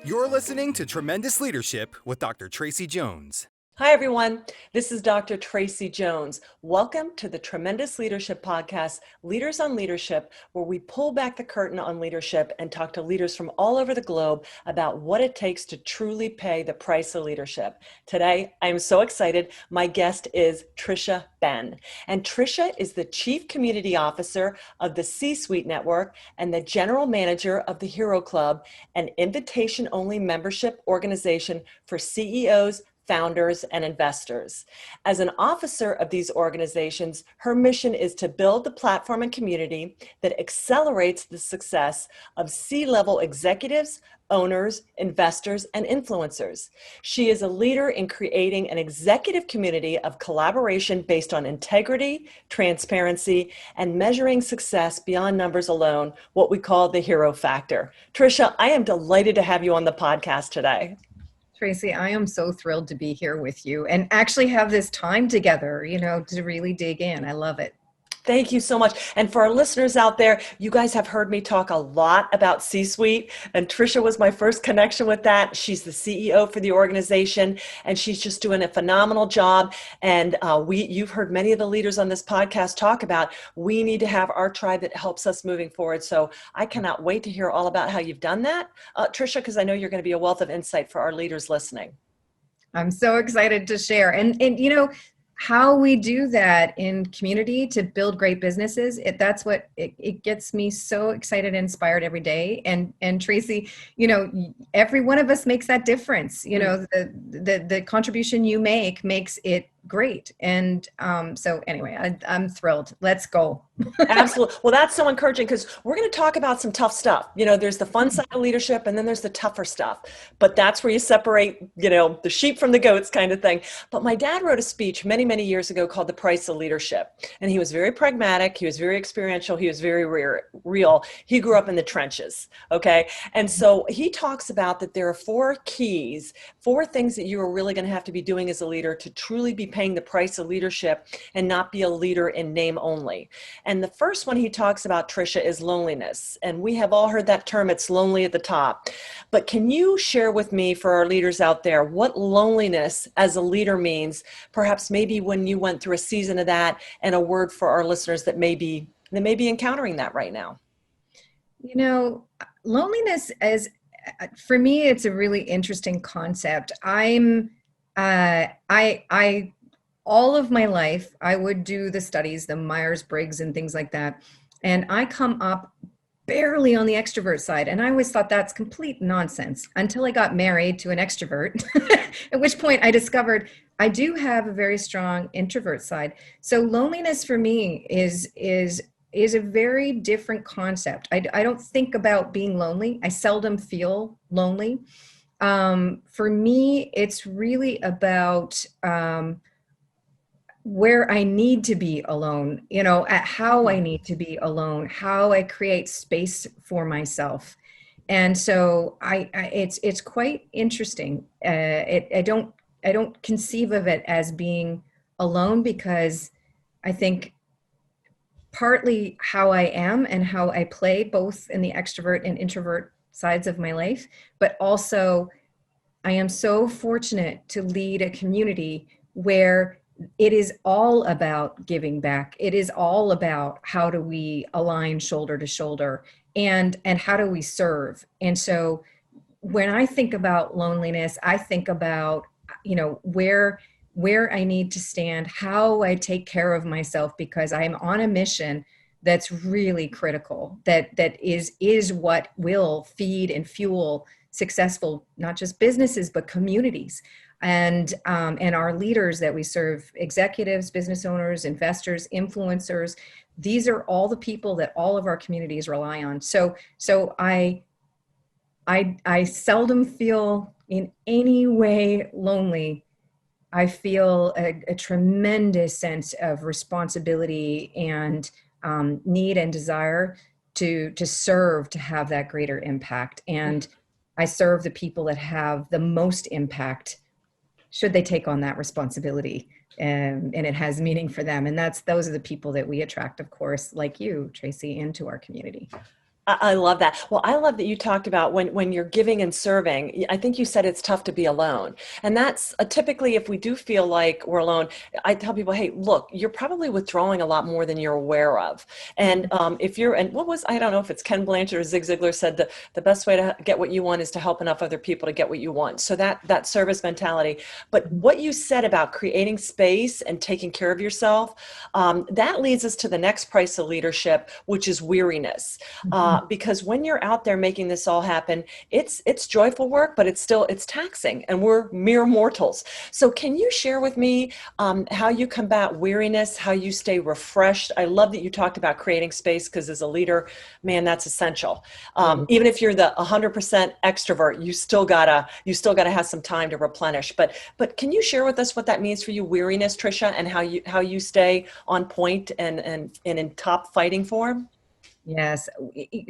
You're listening to Tremendous Leadership with Dr. Tracy Jones. Hi, everyone. This is Dr. Tracy Jones. Welcome to the Tremendous Leadership Podcast, Leaders on Leadership, where we pull back the curtain on leadership and talk to leaders from all over the globe about what it takes to truly pay the price of leadership. Today, I am so excited. My guest is Tricia Benn. And Tricia is the Chief Community Officer of the C-Suite Network and the General Manager of the Hero Club, an invitation-only membership organization for CEOs, founders, and investors. As an officer of these organizations, her mission is to build the platform and community that accelerates the success of C-level executives, owners, investors, and influencers. She is a leader in creating an executive community of collaboration based on integrity, transparency, and measuring success beyond numbers alone, what we call the hero factor. Tricia, I am delighted to have you on the podcast today. Tracy, I am so thrilled to be here with you and actually have this time together, to really dig in. I love it. Thank you so much. And for our listeners out there, you guys have heard me talk a lot about C-Suite, and Tricia was my first connection with that. She's the CEO for the organization, and she's just doing a phenomenal job. And you've heard many of the leaders on this podcast talk about, we need to have our tribe that helps us moving forward. So I cannot wait to hear all about how you've done that, Tricia, because I know you're going to be a wealth of insight for our leaders listening. I'm so excited to share. And how we do that in community to build great businesses, that's what it gets me so excited and inspired every day. And Tracy, every one of us makes that difference. The contribution you make makes it great. And so anyway, I'm thrilled. Let's go. Absolutely. Well, that's so encouraging because we're going to talk about some tough stuff. There's the fun side of leadership and then there's the tougher stuff. But that's where you separate, the sheep from the goats kind of thing. But my dad wrote a speech many, many years ago called The Price of Leadership. And he was very pragmatic. He was very experiential. He was very real. He grew up in the trenches. Okay. And so he talks about that there are four keys, four things that you are really going to have to be doing as a leader to truly be paying the price of leadership and not be a leader in name only. And the first one he talks about, Tricia, is loneliness. And we have all heard that term, it's lonely at the top. But can you share with me, for our leaders out there, what loneliness as a leader means, perhaps maybe when you went through a season of that, and a word for our listeners that may be encountering that right now? Loneliness for me, it's a really interesting concept. All of my life, I would do the studies, the Myers-Briggs and things like that. And I come up barely on the extrovert side. And I always thought that's complete nonsense until I got married to an extrovert, at which point I discovered I do have a very strong introvert side. So loneliness for me is a very different concept. I don't think about being lonely. I seldom feel lonely. For me, it's really about where I need to be alone, at how I need to be alone, how I create space for myself. And so it's quite interesting. I don't conceive of it as being alone because I think partly how I am and how I play both in the extrovert and introvert sides of my life, but also I am so fortunate to lead a community where it is all about giving back. It is all about how do we align shoulder to shoulder and how do we serve. And so when I think about loneliness, I think about, where I need to stand, how I take care of myself, because I'm on a mission that's really critical, that is what will feed and fuel successful, not just businesses, but communities. And our leaders that we serve, executives, business owners, investors, influencers, these are all the people that all of our communities rely on. So I seldom feel in any way lonely. I feel a tremendous sense of responsibility and need and desire to serve, to have that greater impact. And I serve the people that have the most impact should they take on that responsibility, and it has meaning for them. And those are the people that we attract, of course, like you, Tracy, into our community. I love that. Well, I love that you talked about when you're giving and serving. I think you said it's tough to be alone. And that's typically if we do feel like we're alone, I tell people, hey, look, you're probably withdrawing a lot more than you're aware of. And if you're, and what was, I don't know if it's Ken Blanchard or Zig Ziglar said that the best way to get what you want is to help enough other people to get what you want. So that service mentality. But what you said about creating space and taking care of yourself, that leads us to the next price of leadership, which is weariness. Because when you're out there making this all happen, it's joyful work, but it's taxing, and we're mere mortals. So can you share with me how you combat weariness, how you stay refreshed? I love that you talked about creating space, because as a leader, man, that's essential. Even if you're the 100% extrovert, you still gotta have some time to replenish. But can you share with us what that means for you, weariness, Tricia, and how you stay on point and in top fighting form? Yes.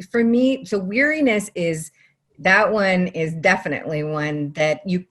For me, so weariness is, that one is definitely one that you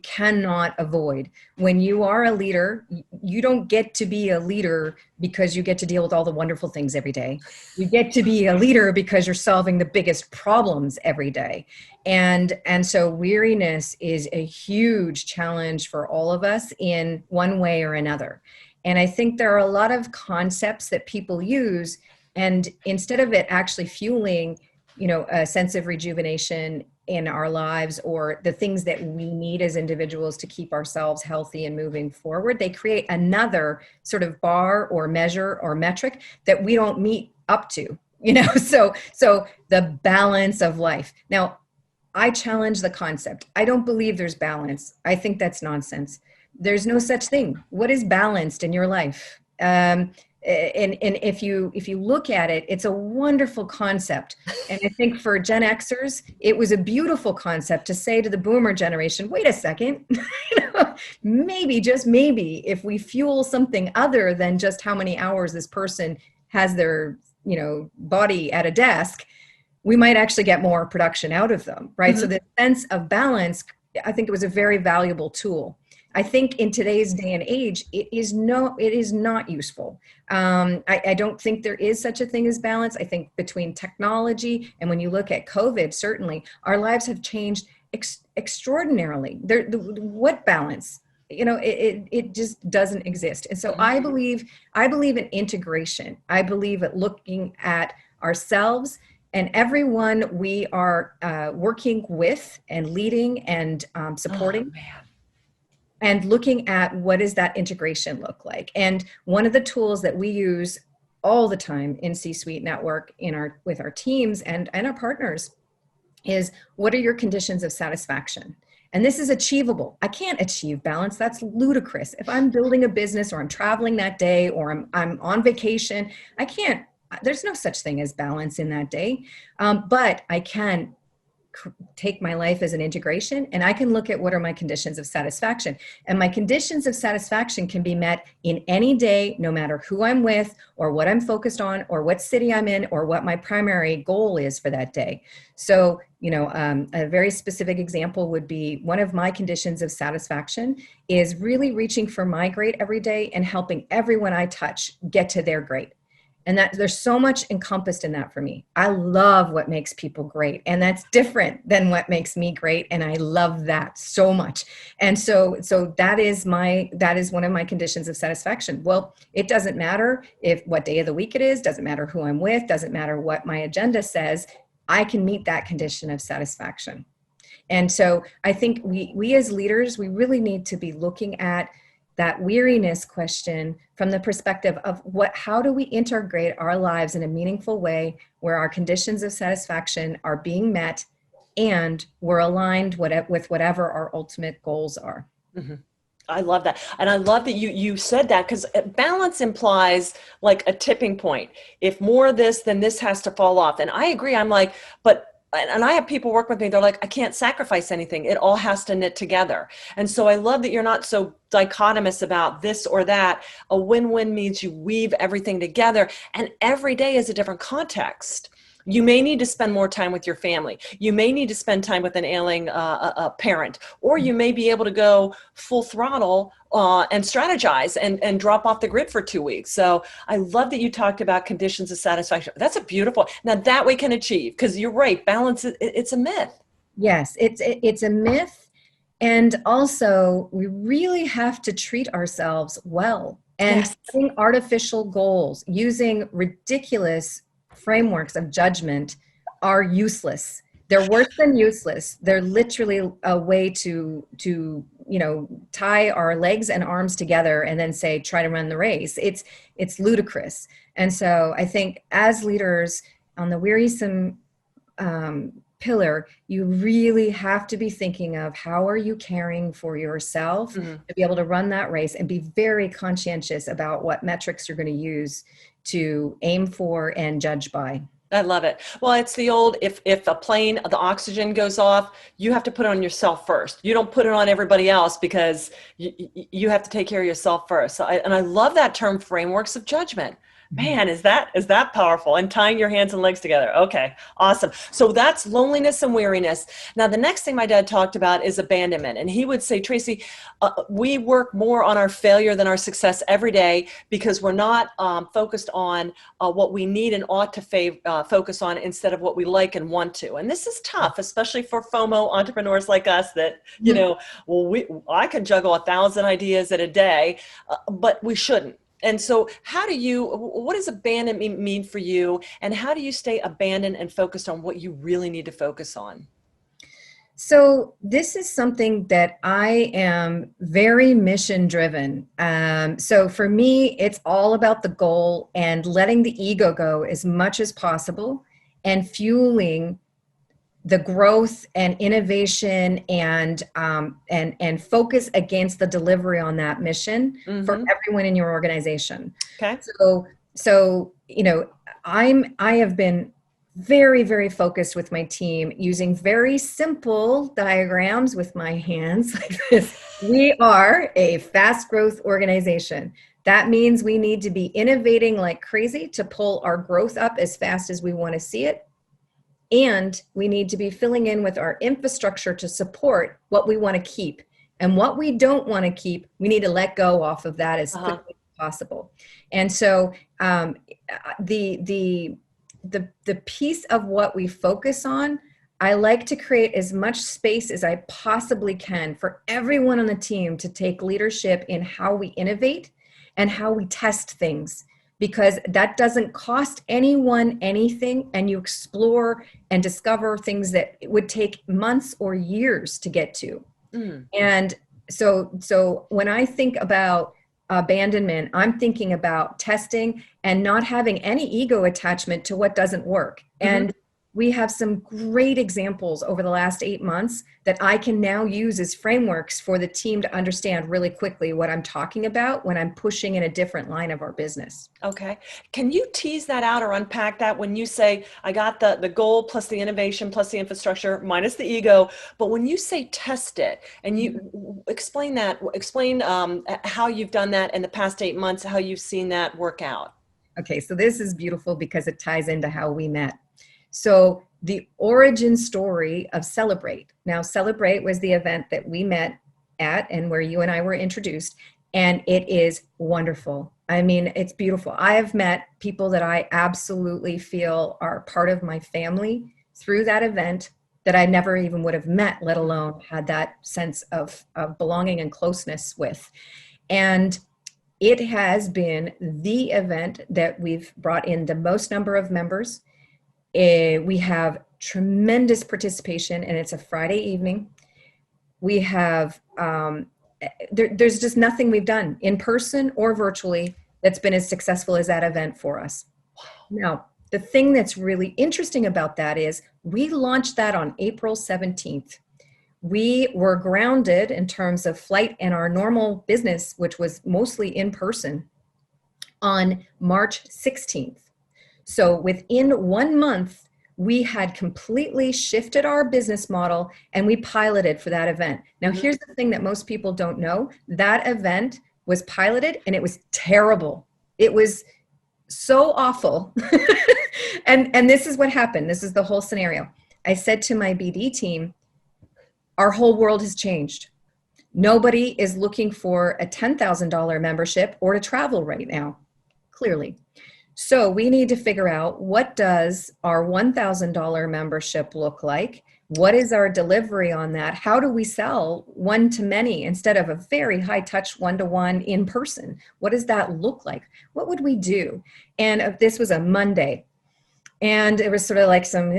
cannot avoid. When you are a leader, you don't get to be a leader because you get to deal with all the wonderful things every day. You get to be a leader because you're solving the biggest problems every day. And so weariness is a huge challenge for all of us in one way or another. And I think there are a lot of concepts that people use, and instead of it actually fueling, a sense of rejuvenation in our lives or the things that we need as individuals to keep ourselves healthy and moving forward, they create another sort of bar or measure or metric that we don't meet up to, so the balance of life. Now, I challenge the concept. I don't believe there's balance. I think that's nonsense. There's no such thing. What is balanced in your life? And if you look at it, it's a wonderful concept. And I think for Gen Xers, it was a beautiful concept to say to the boomer generation, wait a second, maybe, just maybe, if we fuel something other than just how many hours this person has their, body at a desk, we might actually get more production out of them, right? Mm-hmm. So the sense of balance, I think it was a very valuable tool. I think in today's day and age, it is not useful. I don't think there is such a thing as balance. I think between technology and when you look at COVID, certainly our lives have changed extraordinarily. What balance? It just doesn't exist. And so I believe in integration. I believe at looking at ourselves and everyone we are working with and leading and supporting. And looking at what does that integration look like. And one of the tools that we use all the time in C-Suite Network with our teams and our partners is, what are your conditions of satisfaction? And this is achievable. I can't achieve balance. That's ludicrous. If I'm building a business or I'm traveling that day or I'm on vacation, I can't, there's no such thing as balance in that day. But I can take my life as an integration, and I can look at what are my conditions of satisfaction. And my conditions of satisfaction can be met in any day, no matter who I'm with or what I'm focused on or what city I'm in or what my primary goal is for that day. So, a very specific example would be, one of my conditions of satisfaction is really reaching for my great every day and helping everyone I touch get to their great. And that there's so much encompassed in that for me. I love what makes people great, and that's different than what makes me great. And I love that so much. And so that is one of my conditions of satisfaction. Well, it doesn't matter what day of the week it is, doesn't matter who I'm with, doesn't matter what my agenda says, I can meet that condition of satisfaction. And so I think we as leaders, we really need to be looking at that weariness question from the perspective of how do we integrate our lives in a meaningful way where our conditions of satisfaction are being met and we're aligned with whatever our ultimate goals are. Mm-hmm. I love that. And I love that you said that, because balance implies like a tipping point. If more of this, then this has to fall off. And I agree. I'm like, and I have people work with me, they're like, I can't sacrifice anything. It all has to knit together. And so I love that you're not so dichotomous about this or that. A win-win means you weave everything together, and every day is a different context. You may need to spend more time with your family. You may need to spend time with an ailing a parent, or you may be able to go full throttle and strategize and drop off the grid for 2 weeks. So I love that you talked about conditions of satisfaction. That's a beautiful, now that we can achieve, because you're right, balance, it's a myth. Yes, it's a myth. And also, we really have to treat ourselves well. And Yes. setting artificial goals, using ridiculous frameworks of judgment are useless. They're worse than useless. They're literally a way to tie our legs and arms together and then say, try to run the race. It's ludicrous. And so I think as leaders on the wearisome pillar, you really have to be thinking of how are you caring for yourself to be able to run that race, and be very conscientious about what metrics you're going to use to aim for and judge by. I love it. Well, it's the old, if a plane, the oxygen goes off, you have to put it on yourself first. You don't put it on everybody else, because you have to take care of yourself first. So and I love that term, frameworks of judgment. Man, is that powerful? And tying your hands and legs together. Okay, awesome. So that's loneliness and weariness. Now, the next thing my dad talked about is abandonment. And he would say, Tracy, we work more on our failure than our success every day, because we're not focused on what we need and ought to focus on, instead of what we like and want to. And this is tough, especially for FOMO entrepreneurs like us that, I can juggle 1,000 ideas at a day, but we shouldn't. And so what does abandonment mean for you? And how do you stay abandoned and focused on what you really need to focus on? So this is something that I am very mission driven. So for me, it's all about the goal and letting the ego go as much as possible, and fueling the growth and innovation and focus against the delivery on that mission for everyone in your organization. Okay. So I have been very, very focused with my team, using very simple diagrams with my hands like this. We are a fast growth organization. That means we need to be innovating like crazy to pull our growth up as fast as we want to see it. And we need to be filling in with our infrastructure to support what we want to keep. And what we don't want to keep, we need to let go off of that as quickly as possible. And so the piece of what we focus on, I like to create as much space as I possibly can for everyone on the team to take leadership in how we innovate and how we test things, because that doesn't cost anyone anything, and you explore and discover things that it would take months or years to get to. And so when I think about abandonment, I'm thinking about testing and not having any ego attachment to what doesn't work. And we have some great examples over the last 8 months that I can now use as frameworks for the team to understand really quickly what I'm talking about when I'm pushing in a different line of our business. Okay. Can you tease that out or unpack that when you say, I got the goal plus the innovation plus the infrastructure minus the ego, but when you say test it, and you explain how you've done that in the past 8 months, how you've seen that work out? Okay, so this is beautiful because it ties into how we met. So the origin story of Celebrate. Now, Celebrate was the event that we met at and where you and I were introduced, and it is wonderful. I mean, it's beautiful. I have met people that I absolutely feel are part of my family through that event that I never even would have met, let alone had that sense of belonging and closeness with. And it has been the event that we've brought in the most number of members. We have tremendous participation, and it's a Friday evening. We have, there's just nothing we've done in person or virtually that's been as successful as that event for us. Now, the thing that's really interesting about that is we launched that on April 17th. We were grounded in terms of flight and our normal business, which was mostly in person, on March 16th. So within 1 month, we had completely shifted our business model and we piloted for that event. Now, here's the thing that most people don't know. That event was piloted and it was terrible. It was so awful And this is what happened. This is the whole scenario. I said to my BD team, our whole world has changed. Nobody is looking for a $10,000 membership or to travel right now, clearly. So we need to figure out, what does our $1,000 membership look like? What is our delivery on that? How do we sell one to many instead of a very high touch one-to-one in person? What does that look like? What would we do? And this was a Monday. And it was sort of like some, we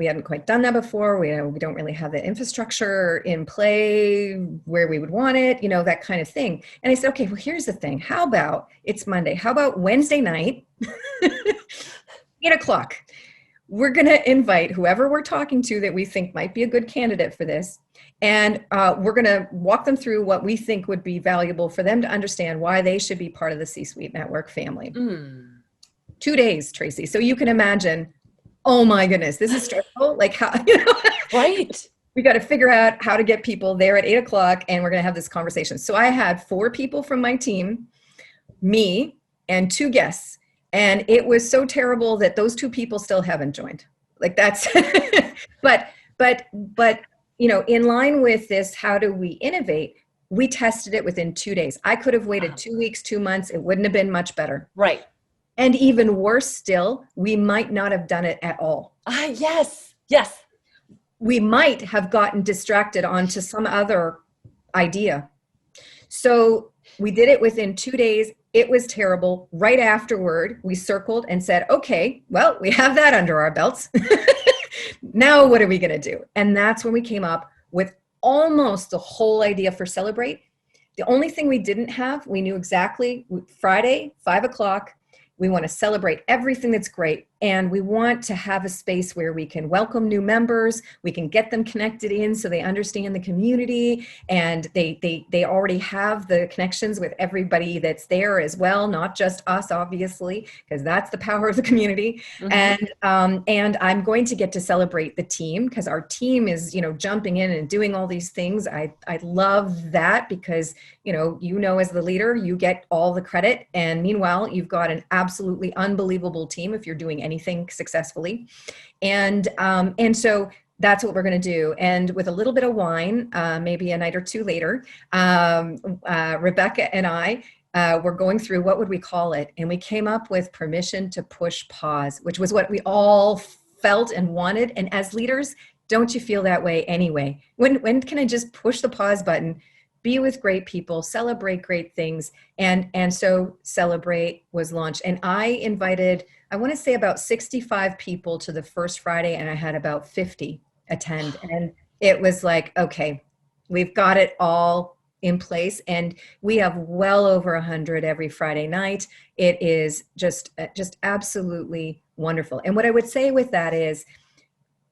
hadn't quite done that before. We don't really have the infrastructure in play where we would want it, that kind of thing. And I said, okay, well, here's the thing. How about, it's Monday. How about Wednesday night, 8:00? We're going to invite whoever we're talking to that we think might be a good candidate for this. And we're going to walk them through what we think would be valuable for them to understand why they should be part of the C-Suite Network family. 2 days, Tracy. So you can imagine, oh my goodness, this is stressful. Like how, Right. We got to figure out how to get people there at 8:00, and we're going to have this conversation. So I had 4 people from my team, me, and 2 guests. And it was so terrible that those 2 people still haven't joined. Like that's, but, in line with this, how do we innovate? We tested it within 2 days. I could have waited 2 weeks, 2 months. It wouldn't have been much better. Right. And even worse still, we might not have done it at all. Yes. We might have gotten distracted onto some other idea. So we did it within 2 days. It was terrible. Right afterward, we circled and said, okay, well, we have that under our belts. Now what are we going to do? And that's when we came up with almost the whole idea for Celebrate. The only thing we didn't have, we knew exactly, Friday, 5:00, we want to celebrate everything that's great. And we want to have a space where we can welcome new members. We can get them connected in so they understand the community, and they already have the connections with everybody that's there as well, not just us, obviously, because that's the power of the community. And I'm going to get to celebrate the team, because our team is, jumping in and doing all these things. I love that, because, as the leader, you get all the credit. And meanwhile, you've got an absolutely unbelievable team if you're doing anything successfully. And so that's what we're going to do. And with a little bit of wine, maybe a night or 2 later, Rebecca and I were going through, what would we call it? And we came up with permission to push pause, which was what we all felt and wanted. And as leaders, don't you feel that way anyway? When can I just push the pause button, be with great people, celebrate great things? And so Celebrate was launched. And I invited, I want to say, about 65 people to the first Friday, and I had about 50 attend. And it was like, okay, we've got it all in place, and we have well over 100 every Friday night. It is just absolutely wonderful. And what I would say with that is,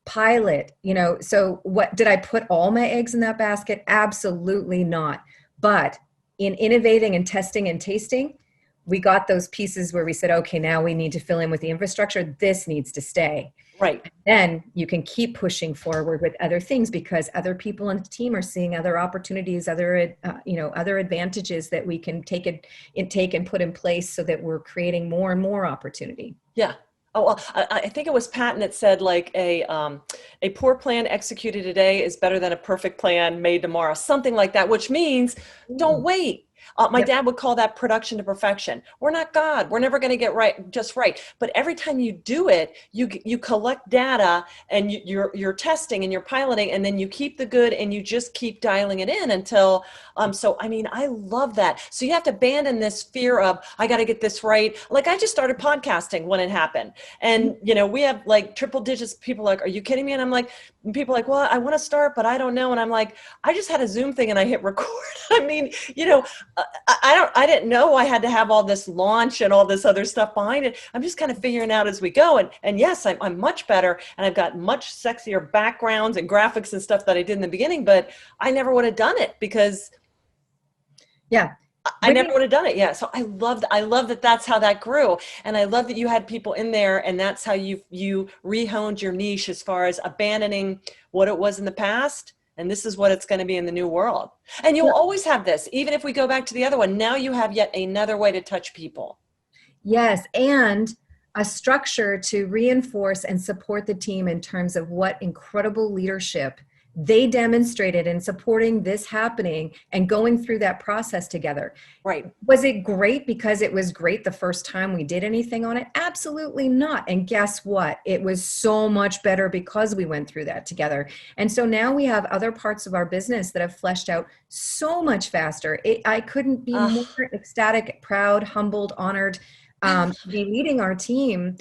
pilot, so what did I put all my eggs in that basket? Absolutely not. But in innovating and testing and tasting, we got those pieces where we said, okay, now we need to fill in with the infrastructure. This needs to stay. Right. Then you can keep pushing forward with other things, because other people on the team are seeing other opportunities, other advantages that we can take and put in place, so that we're creating more and more opportunity. Yeah. Oh, well, I think it was Patton that said, like, a poor plan executed today is better than a perfect plan made tomorrow. Something like that, which means don't wait. My dad would call that production to perfection. We're not God. We're never going to get just right. But every time you do it, you collect data, and you're testing and you're piloting, and then you keep the good and you just keep dialing it in until. So I mean, I love that. So you have to abandon this fear of, I got to get this right. Like, I just started podcasting when it happened, and we have like triple digits. People are like, are you kidding me? And I'm like, people are like, well, I want to start, but I don't know. And I'm like, I just had a Zoom thing and I hit record. I mean, I didn't know I had to have all this launch and all this other stuff behind it. I'm just kind of figuring out as we go. And yes, I'm much better, and I've got much sexier backgrounds and graphics and stuff that I did in the beginning, but I never would have done it, because I never would have done it. Yeah. So I love that that's how that grew. And I love that you had people in there, and that's how you re-honed your niche as far as abandoning what it was in the past. And this is what it's going to be in the new world. And you'll always have this, even if we go back to the other one. Now you have yet another way to touch people. Yes. And a structure to reinforce and support the team in terms of what incredible leadership they demonstrated in supporting this happening and going through that process together. Right. Was it great because it was great the first time we did anything on it? Absolutely not. And guess what? It was so much better because we went through that together. And so now we have other parts of our business that have fleshed out so much faster. I couldn't be more ecstatic, proud, humbled, honored to be leading our team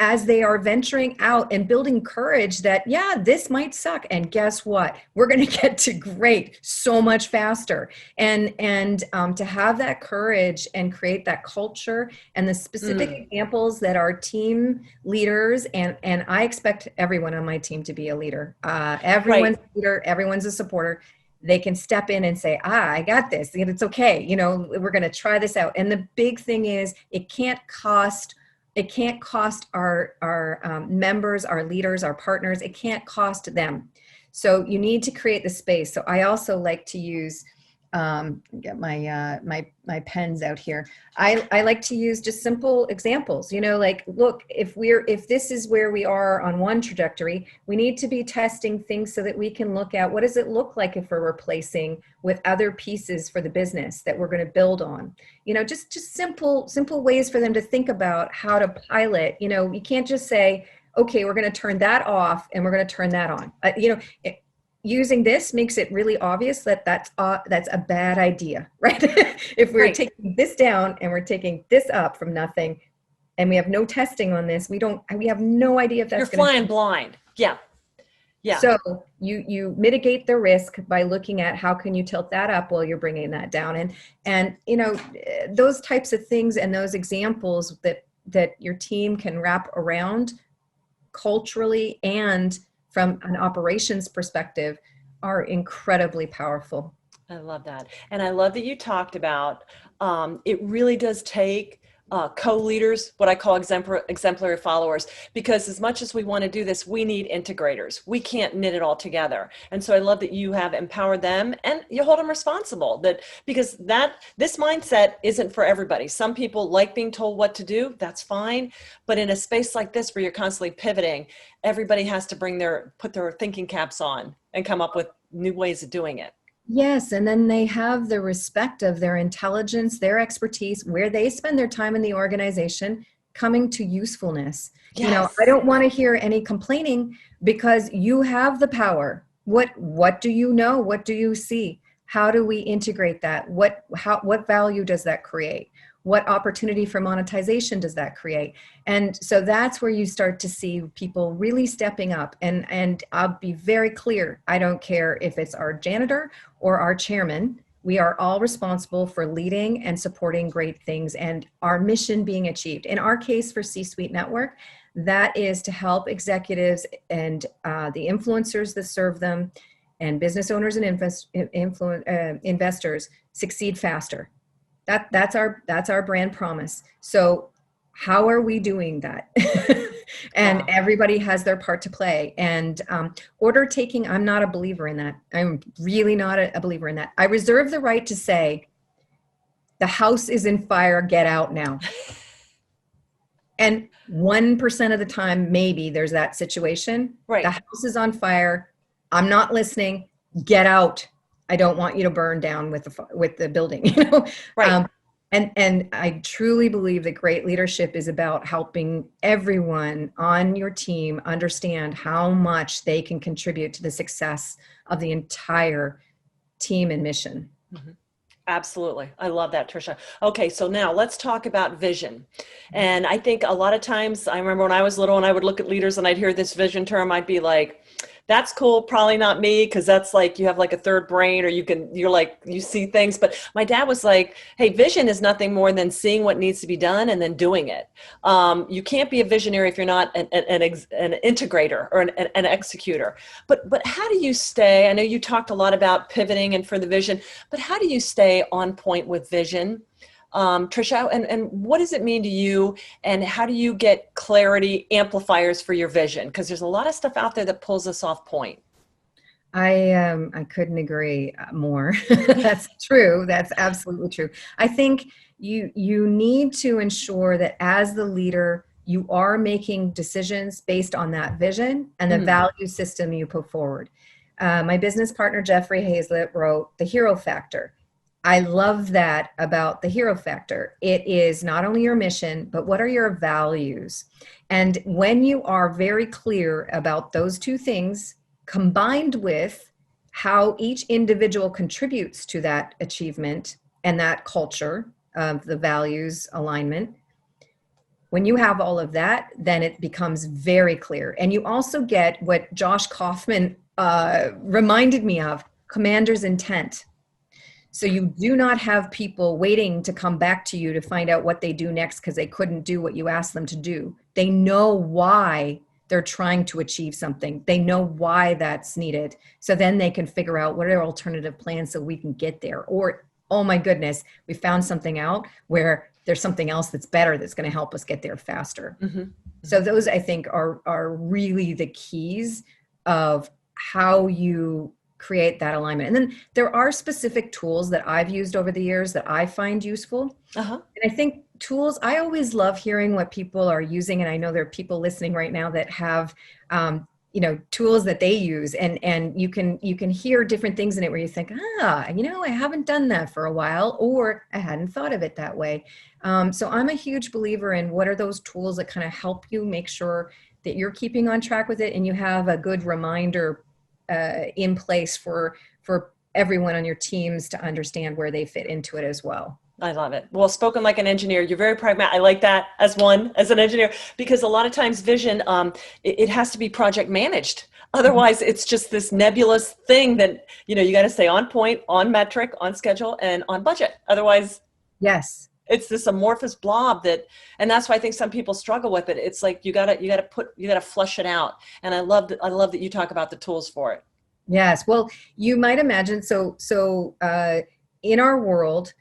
as they are venturing out and building courage that, yeah, this might suck. And guess what? We're going to get to great so much faster. And to have that courage and create that culture and the specific examples that our team leaders, and I expect everyone on my team to be a leader. Everyone's a leader, everyone's a supporter. They can step in and say, I got this. It's okay. We're going to try this out. And the big thing is it can't cost our members, our leaders, our partners. It can't cost them. So you need to create the space. So I also like to use, get my pens out here. I like to use just simple examples, like, look, if this is where we are on one trajectory, we need to be testing things so that we can look at what does it look like if we're replacing with other pieces for the business that we're going to build on, just simple ways for them to think about how to pilot. You can't just say, okay, we're going to turn that off and we're going to turn that on. Using this makes it really obvious that that's a bad idea, right? If we're taking this down and we're taking this up from nothing, and we have no testing on this, we have no idea if that's You're flying blind. Yeah. So you mitigate the risk by looking at how can you tilt that up while you're bringing that down, and those types of things and those examples that your team can wrap around culturally and from an operations perspective are incredibly powerful. I love that. And I love that you talked about, it really does take co-leaders, what I call exemplary followers, because as much as we want to do this, we need integrators. We can't knit it all together. And so I love that you have empowered them and you hold them responsible, because this mindset isn't for everybody. Some people like being told what to do. That's fine. But in a space like this where you're constantly pivoting, everybody has to put their thinking caps on and come up with new ways of doing it. Yes, and then they have the respect of their intelligence, their expertise, where they spend their time in the organization coming to usefulness. Yes. I don't want to hear any complaining because you have the power. What do you know? What do you see? How do we integrate that? What value does that create? What opportunity for monetization does that create? And so that's where you start to see people really stepping up. And I'll be very clear. I don't care if it's our janitor or our chairman. We are all responsible for leading and supporting great things and our mission being achieved. In our case for C-Suite Network, that is to help executives and the influencers that serve them and business owners and investors succeed faster. That's our brand promise. So how are we doing that? And everybody has their part to play. And order taking, I'm not a believer in that. I'm really not a believer in that. I reserve the right to say, the house is in fire, get out now. And 1% of the time, maybe there's that situation. Right. The house is on fire. I'm not listening. Get out. I don't want you to burn down with the building, Right. And I truly believe that great leadership is about helping everyone on your team understand how much they can contribute to the success of the entire team and mission. Mm-hmm. Absolutely. I love that, Tricia. Okay, so now let's talk about vision. And I think a lot of times, I remember when I was little and I would look at leaders and I'd hear this vision term, I'd be like, that's cool, probably not me, because that's like you have like a third brain, or you see things. But my dad was like, hey, vision is nothing more than seeing what needs to be done and then doing it. You can't be a visionary if you're not an integrator or an executor. But how do you stay? I know you talked a lot about pivoting and for the vision, but how do you stay on point with vision? Tricia, and what does it mean to you, and how do you get clarity amplifiers for your vision? Because there's a lot of stuff out there that pulls us off point. I couldn't agree more. That's true. That's absolutely true. I think you need to ensure that as the leader, you are making decisions based on that vision and the value system you put forward. My business partner, Jeffrey Hazlett, wrote The Hero Factor. I love that about the hero factor. It is not only your mission, but what are your values? And when you are very clear about those two things, combined with how each individual contributes to that achievement and that culture of the values alignment, when you have all of that, then it becomes very clear. And you also get what Josh Kaufman reminded me of, commander's intent. So you do not have people waiting to come back to you to find out what they do next because they couldn't do what you asked them to do. They know why they're trying to achieve something. They know why that's needed. So then they can figure out what are alternative plans so we can get there. Or, oh my goodness, we found something out where there's something else that's better that's going to help us get there faster. So those, I think, are really the keys of how you create that alignment. And then there are specific tools that I've used over the years that I find useful. And I think tools, I always love hearing what people are using. And I know there are people listening right now that have, tools that they use, and you can hear different things in it where you think, I haven't done that for a while, or I hadn't thought of it that way. So I'm a huge believer in what are those tools that kind of help you make sure that you're keeping on track with it and you have a good reminder in place for everyone on your teams to understand where they fit into it as well. I love it. Well, spoken like an engineer, you're very pragmatic. I like that as an engineer, because a lot of times vision, it has to be project managed. Otherwise, it's just this nebulous thing that, you got to stay on point, on metric, on schedule, and on budget. Otherwise, yes, it's this amorphous blob and that's why I think some people struggle with it. It's like you gotta flush it out. And I love that you talk about the tools for it. Yes. Well, you might imagine, so in our world,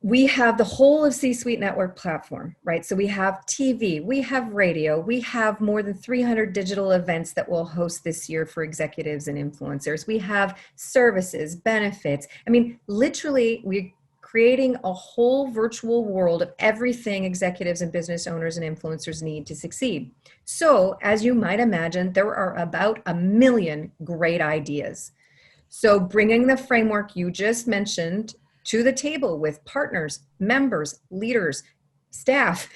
we have the whole of C-Suite Network platform, right? So we have TV, we have radio, we have more than 300 digital events that we'll host this year for executives and influencers. We have services, benefits. I mean, literally, we're creating a whole virtual world of everything executives and business owners and influencers need to succeed. So, as you might imagine, there are about 1 million great ideas. So bringing the framework you just mentioned to the table with partners, members, leaders, staff,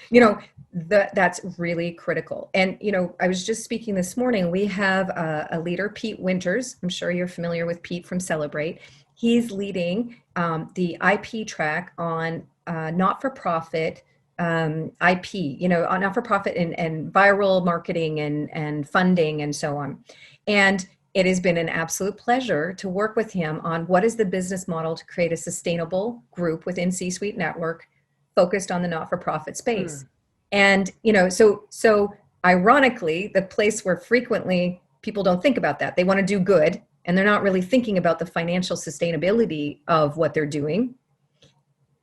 that's really critical. And, I was just speaking this morning, we have a leader, Pete Winters. I'm sure you're familiar with Pete from Celebrate. He's leading the IP track on not-for-profit IP, on not-for-profit and viral marketing and funding and so on. And it has been an absolute pleasure to work with him on what is the business model to create a sustainable group within C-Suite Network focused on the not-for-profit space. And, so ironically, the place where frequently people don't think about that, they want to do good, and they're not really thinking about the financial sustainability of what they're doing.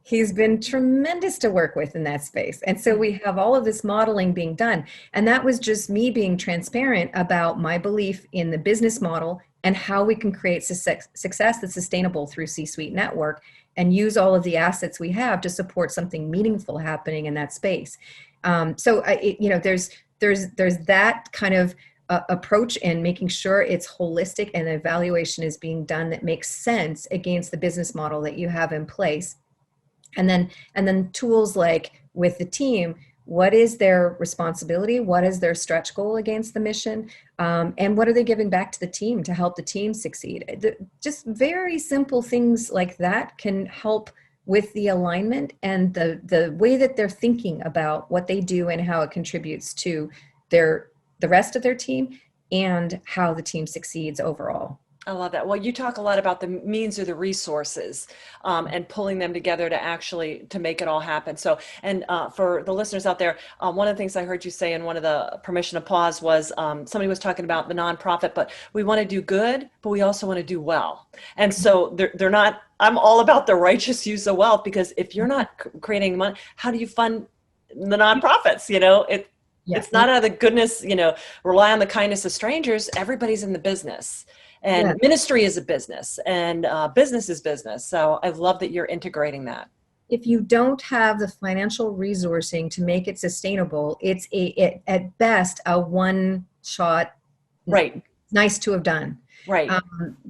He's been tremendous to work with in that space. And so we have all of this modeling being done. And that was just me being transparent about my belief in the business model and how we can create success that's sustainable through C-Suite Network and use all of the assets we have to support something meaningful happening in that space. So there's that kind of approach and making sure it's holistic and evaluation is being done that makes sense against the business model that you have in place. And then tools like with the team, what is their responsibility? What is their stretch goal against the mission? And what are they giving back to the team to help the team succeed? Just very simple things like that can help with the alignment and the way that they're thinking about what they do and how it contributes to the rest of their team and how the team succeeds overall. I love that. Well, you talk a lot about the means or the resources and pulling them together to make it all happen. So, and for the listeners out there, one of the things I heard you say in one of the permission to pause was somebody was talking about the nonprofit, but we want to do good, but we also want to do well. And so they're not, I'm all about the righteous use of wealth, because if you're not creating money, how do you fund the nonprofits? It's not out of the goodness, rely on the kindness of strangers. Everybody's in the business. And ministry is a business, and business is business. So I love that you're integrating that. if you don't have the financial resourcing to make it sustainable, it's at best a one shot, Right. nice to have done. Right.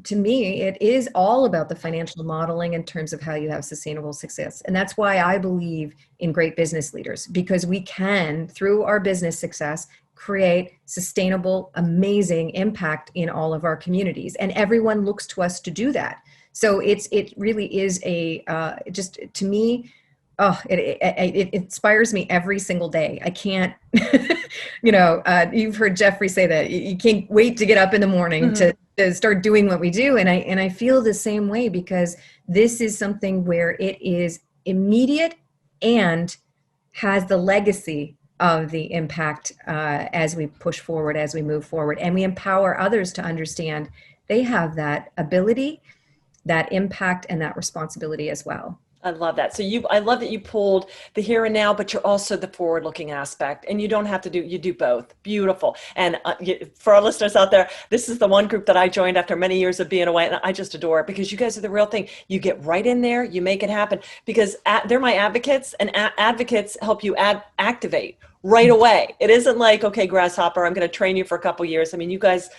To me, it is all about the financial modeling in terms of how you have sustainable success. And that's why I believe in great business leaders, because we can, through our business success, create sustainable, amazing impact in all of our communities. And everyone looks to us to do that. So it really is just to me, oh, it inspires me every single day. I can't, you've heard Jeffrey say that you can't wait to get up in the morning to start doing what we do. And I feel the same way, because this is something where it is immediate and has the legacy of the impact as we push forward, as we move forward, and we empower others to understand they have that ability, that impact, and that responsibility as well. I love that. So I love that you pulled the here and now, but you're also the forward-looking aspect, and you don't have to you do both. Beautiful. And for our listeners out there, this is the one group that I joined after many years of being away, and I just adore it, because you guys are the real thing. You get right in there, you make it happen, because they're my advocates, and advocates help you activate right away. It isn't like, okay, grasshopper, I'm going to train you for a couple years. I mean, you guys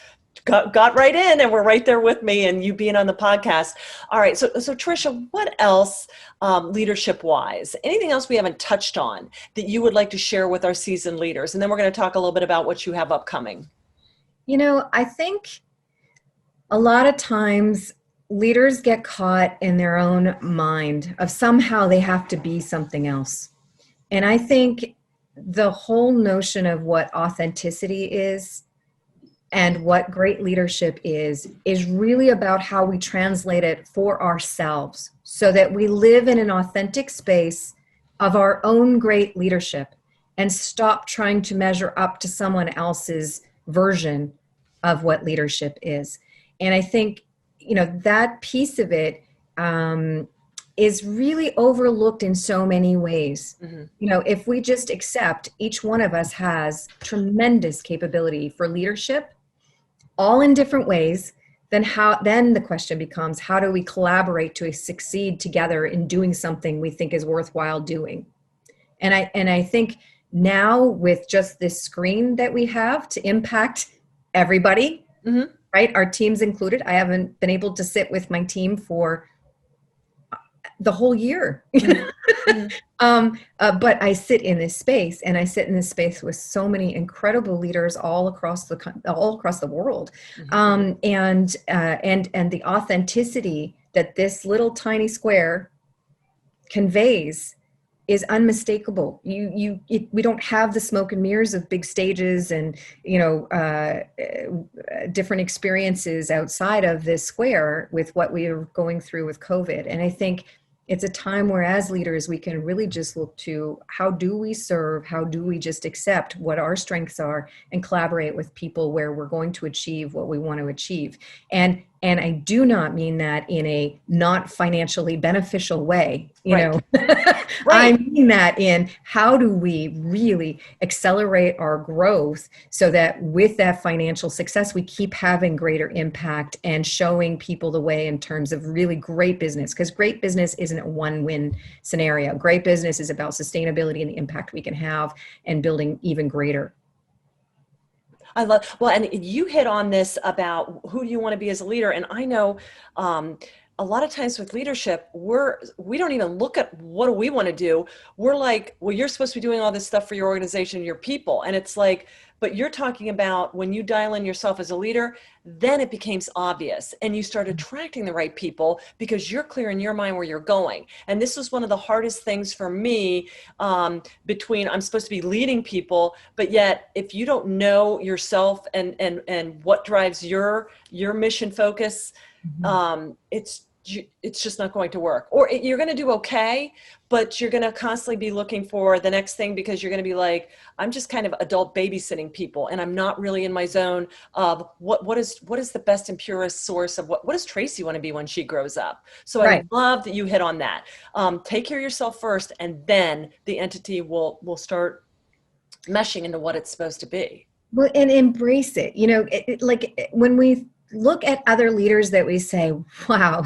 got right in and were right there with me, and you being on the podcast. All right. So Tricia, what else, leadership wise, anything else we haven't touched on that you would like to share with our seasoned leaders? And then we're going to talk a little bit about what you have upcoming. I think a lot of times leaders get caught in their own mind of somehow they have to be something else. And I think the whole notion of what authenticity is and what great leadership is really about how we translate it for ourselves, so that we live in an authentic space of our own great leadership and stop trying to measure up to someone else's version of what leadership is. And I think, that piece of it is really overlooked in so many ways. If we just accept each one of us has tremendous capability for leadership, all in different ways, then the question becomes, how do we collaborate to succeed together in doing something we think is worthwhile doing? And I think now, with just this screen that we have to impact everybody, right? Our teams included. I haven't been able to sit with my team for the whole year. But I sit in this space, and I sit in this space with so many incredible leaders all across the world. And the authenticity that this little tiny square conveys is unmistakable. We don't have the smoke and mirrors of big stages and, different experiences outside of this square with what we are going through with COVID. And I think it's a time where, as leaders, we can really just look to how do we serve, how do we just accept what our strengths are and collaborate with people where we're going to achieve what we want to achieve. And I do not mean that in a not financially beneficial way, Right. I mean that in how do we really accelerate our growth so that with that financial success, we keep having greater impact and showing people the way in terms of really great business, because great business isn't a one-win scenario. Great business is about sustainability and the impact we can have and building even greater. And you hit on this about who you want to be as a leader. And I know a lot of times with leadership, we don't even look at what do we want to do. We're like, well, you're supposed to be doing all this stuff for your organization, your people. And it's like, but you're talking about when you dial in yourself as a leader, then it becomes obvious and you start attracting the right people because you're clear in your mind where you're going. And this was one of the hardest things for me between I'm supposed to be leading people, but yet if you don't know yourself and what drives your mission focus, it's just not going to work. Or you're going to do okay, but you're going to constantly be looking for the next thing because you're going to be like, I'm just kind of adult babysitting people and I'm not really in my zone of what is the best and purest source of what does Tracy want to be when she grows up? So right. I love that you hit on that. Take care of yourself first, and then the entity will start meshing into what it's supposed to be. Well, and embrace it. Like when we look at other leaders that we say, wow,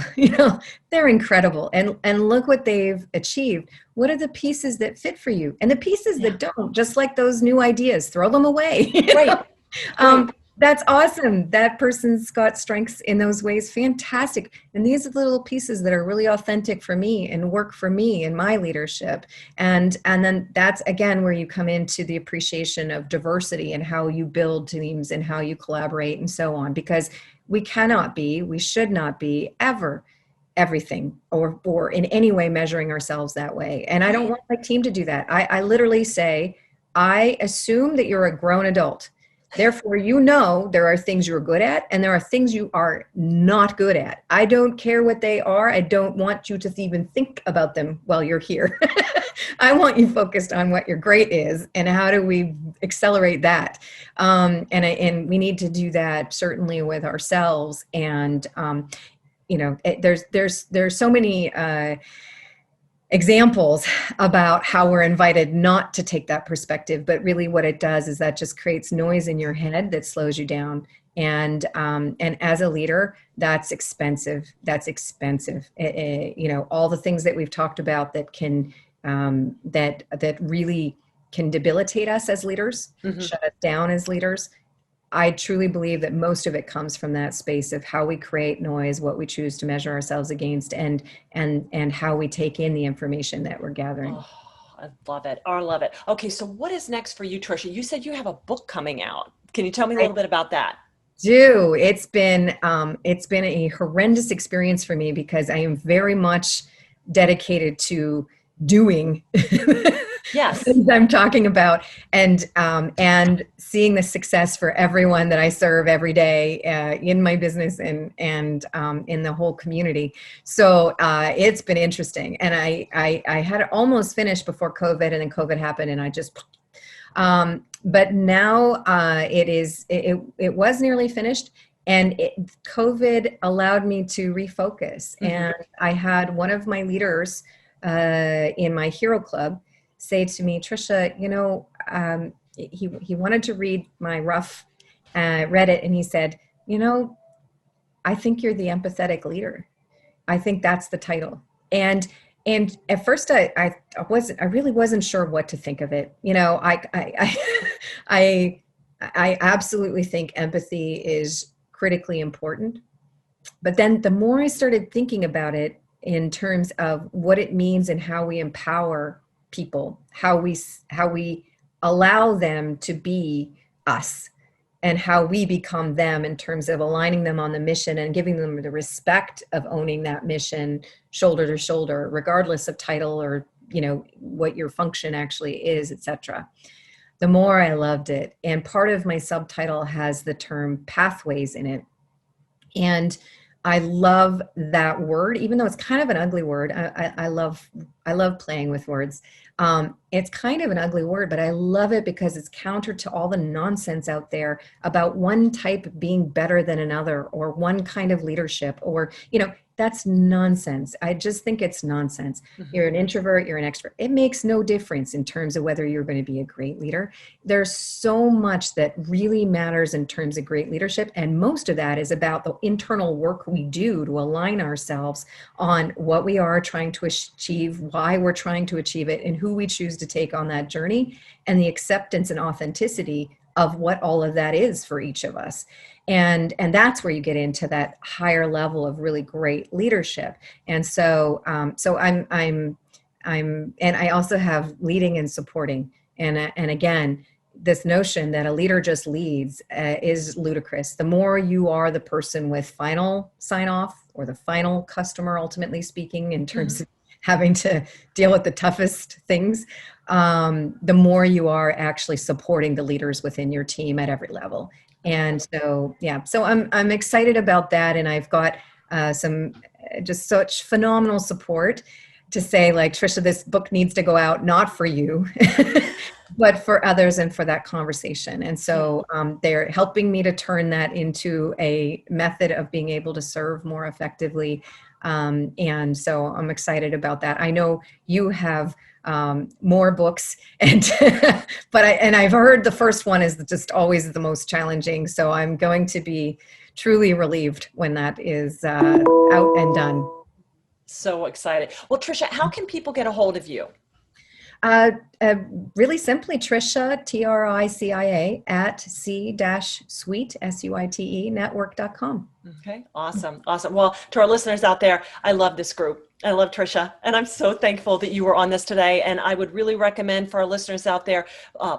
they're incredible. And look what they've achieved. What are the pieces that fit for you? And the pieces that don't, just like those new ideas, throw them away. Right. Right. That's awesome. That person's got strengths in those ways. Fantastic. And these are the little pieces that are really authentic for me and work for me in my leadership. And then that's, again, where you come into the appreciation of diversity and how you build teams and how you collaborate and so on, because we should not be ever everything or in any way measuring ourselves that way. And I don't want my team to do that. I literally say, I assume that you're a grown adult. Therefore, there are things you're good at and there are things you are not good at. I don't care what they are. I don't want you to even think about them while you're here. I want you focused on what your great is and how do we accelerate that. And we need to do that certainly with ourselves. And, there's so many examples about how we're invited not to take that perspective, but really what it does is that just creates noise in your head that slows you down. And as a leader, that's expensive. All the things that we've talked about that can that really can debilitate us as leaders, shut us down as leaders. I truly believe that most of it comes from that space of how we create noise, what we choose to measure ourselves against, and how we take in the information that we're gathering. Oh, I love it. I love it. Okay, so what is next for you, Tricia? You said you have a book coming out. Can you tell me a little bit about that? It's been a horrendous experience for me because I am very much dedicated to doing things I'm talking about and seeing the success for everyone that I serve every day in my business and in the whole community. So it's been interesting, and I had it almost finished before COVID, and then COVID happened, and I just. But now it was nearly finished, and COVID allowed me to refocus. And I had one of my leaders in my Hero Club say to me, Tricia, he wanted to read my rough, read it, and he said, I think you're the empathetic leader. I think that's the title. And at first I really wasn't sure what to think of it. I absolutely think empathy is critically important. But then the more I started thinking about it in terms of what it means and how we empower people, how we allow them to be us, and how we become them in terms of aligning them on the mission and giving them the respect of owning that mission shoulder to shoulder, regardless of title or, what your function actually is, etc. The more I loved it. And part of my subtitle has the term pathways in it. And I love that word, even though it's kind of an ugly word. I love playing with words. It's kind of an ugly word, but I love it because it's counter to all the nonsense out there about one type being better than another, or one kind of leadership, or, that's nonsense. I just think it's nonsense. You're an introvert, you're an extrovert. It makes no difference in terms of whether you're going to be a great leader. There's so much that really matters in terms of great leadership. And most of that is about the internal work we do to align ourselves on what we are trying to achieve, why we're trying to achieve it, and who we choose to take on that journey, and the acceptance and authenticity of what all of that is for each of us. And that's where you get into that higher level of really great leadership. And so I'm and I also have leading and supporting. And again, this notion that a leader just leads is ludicrous. The more you are the person with final sign off, or the final customer, ultimately speaking, in terms of having to deal with the toughest things, the more you are actually supporting the leaders within your team at every level. And so I'm excited about that. And I've got some just such phenomenal support to say, like, Tricia, this book needs to go out, not for you, but for others and for that conversation. And so they're helping me to turn that into a method of being able to serve more effectively. And so I'm excited about that. I know you have more books, and but I've heard the first one is just always the most challenging. So I'm going to be truly relieved when that is out and done. So excited. Well, Tricia, how can people get a hold of you? Really simply, Tricia, Tricia, at c-suite, S-U-I-T-E, network.com. Okay, awesome. Awesome. Well, to our listeners out there, I love this group. I love Tricia, and I'm so thankful that you were on this today. And I would really recommend for our listeners out there,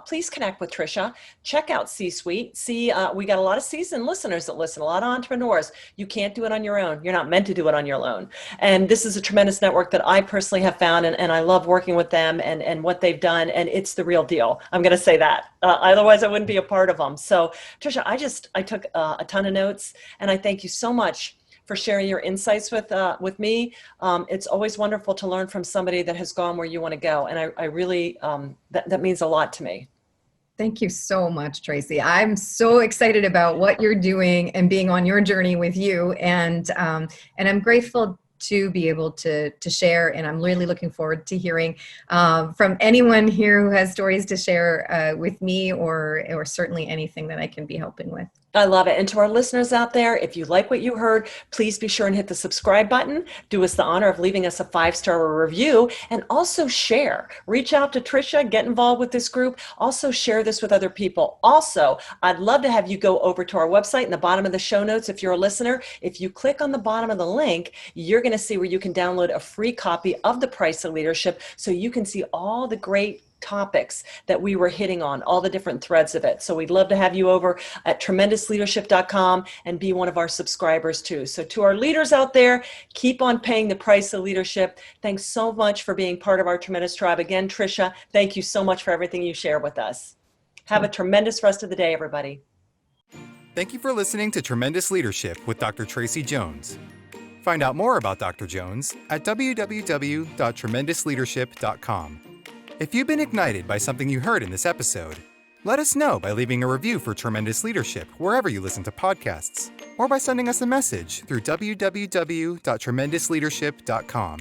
please connect with Tricia. Check out C-Suite. We got a lot of seasoned listeners that listen, a lot of entrepreneurs. You can't do it on your own. You're not meant to do it on your own. And this is a tremendous network that I personally have found, and I love working with them and what they've done. And it's the real deal. I'm going to say that. Otherwise, I wouldn't be a part of them. So, Tricia, I took a ton of notes, and I thank you so much for sharing your insights with me. It's always wonderful to learn from somebody that has gone where you want to go. And I really, that means a lot to me. Thank you so much, Tracy. I'm so excited about what you're doing and being on your journey with you. And I'm grateful to be able to share. And I'm really looking forward to hearing from anyone here who has stories to share with me or certainly anything that I can be helping with. I love it. And to our listeners out there, if you like what you heard, please be sure and hit the subscribe button. Do us the honor of leaving us a 5-star review, and also share. Reach out to Tricia, get involved with this group. Also share this with other people. Also, I'd love to have you go over to our website in the bottom of the show notes. If you're a listener, if you click on the bottom of the link, you're going to see where you can download a free copy of The Price of Leadership, so you can see all the great topics that we were hitting on, all the different threads of it. So we'd love to have you over at tremendousleadership.com and be one of our subscribers too. So to our leaders out there, keep on paying the price of leadership. Thanks so much for being part of our tremendous tribe. Again, Tricia, thank you so much for everything you share with us. Have a tremendous rest of the day, everybody. Thank you for listening to Tremendous Leadership with Dr. Tracy Jones. Find out more about Dr. Jones at www.tremendousleadership.com. If you've been ignited by something you heard in this episode, let us know by leaving a review for Tremendous Leadership wherever you listen to podcasts, or by sending us a message through www.tremendousleadership.com.